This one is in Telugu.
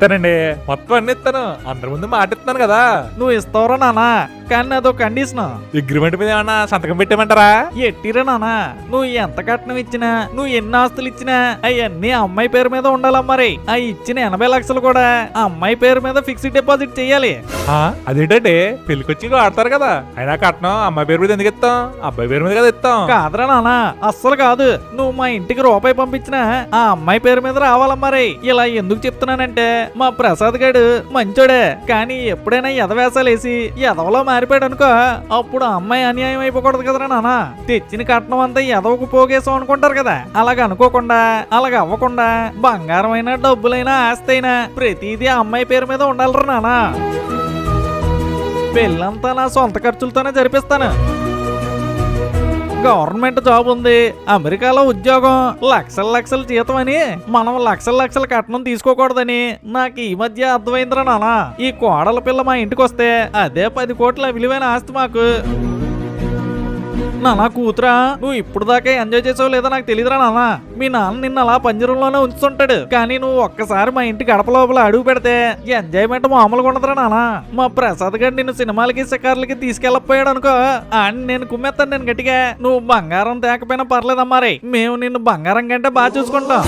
ఇస్తానండి, మొత్తం అన్ని ఇస్తాను. అందరి ముందు మాట ఇస్తున్నాను కదా. నువ్వు ఇస్తావురా నానా, కానీ అదో కండిషన్. అగ్రిమెంట్ మీద ఏమన్నా సంతకం పెట్టామంటారా? ఎట్టిరా నానా, నువ్వు ఎంత కట్నం ఇచ్చినా, నువ్వు ఎన్ని ఆస్తులు ఇచ్చినా అవన్నీ అమ్మాయి పేరు మీద ఉండాలా. మరి ఆ ఇచ్చిన 80 లక్షలు కూడా ఆ అమ్మాయి పేరు మీద ఫిక్స్డ్ డిపాజిట్ చెయ్యాలి. అదేంటంటే పెళ్లికొచ్చి ఆడతారు కదా, అయినా కట్నం అమ్మాయి పేరు మీద ఎందుకు ఇస్తాం? అబ్బాయి పేరు మీద కదా ఇస్తాం. కాదురా నానా, అస్సలు కాదు. నువ్వు మా ఇంటికి రూపాయి పంపించినా ఆ అమ్మాయి పేరు మీద రావాలా. మరి ఇలా ఎందుకు చెప్తున్నానంటే, మా ప్రసాద్ గడు మంచోడే, కానీ ఎప్పుడైనా ఎదవేసాలేసి ఎదవలో మారిపోయాడు అనుకో, అప్పుడు అమ్మాయి అన్యాయం అయిపోకూడదు కదరా నానా. తెచ్చిన కట్నం అంతా ఎదవకు పోగేసాం అనుకుంటారు కదా. అలాగ అనుకోకుండా, అలాగ అవ్వకుండా బంగారం అయినా డబ్బులైనా ఆస్తి అయినా ప్రతిదీ అమ్మాయి పేరు మీద ఉండాలరా నానా. పెళ్ళంతా నా సొంత ఖర్చులతోనే జరిపిస్తాను. గవర్నమెంట్ జాబ్ ఉంది, అమెరికాలో ఉద్యోగం, లక్షల లక్షల జీతం అని మనం లక్షల లక్షల కట్నం తీసుకోకూడదని నాకు ఈ మధ్య అర్థమైందిరా నాన్న. ఈ కోడల పిల్ల మా ఇంటికి వస్తే అదే 10 కోట్ల విలువైన ఆస్తి మాకు. నానా కూతురా, నువ్వు ఇప్పుడు దాకా ఎంజాయ్ చేసావు లేదా నాకు తెలియదురా నాన్న. మీ నాన్న నిన్ను అలా పంజరంలోనే ఉంచుతుంటాడు, కానీ నువ్వు ఒక్కసారి మా ఇంటి గడప లోపల అడుగు పెడితే ఎంజాయ్మెంట్ మామూలుగా ఉండదురా నాన్న. మా ప్రసాద్ గారు నిన్ను సినిమాలకి షికార్లకి తీసుకెళ్ళకపోయాడు అనుకో, అని నేను కుమ్మేస్తాను నేను గట్టిగా. నువ్వు బంగారం తేకపోయినా పర్లేదమ్మా, రే మేము నిన్ను బంగారం కంటే బాగా చూసుకుంటాం.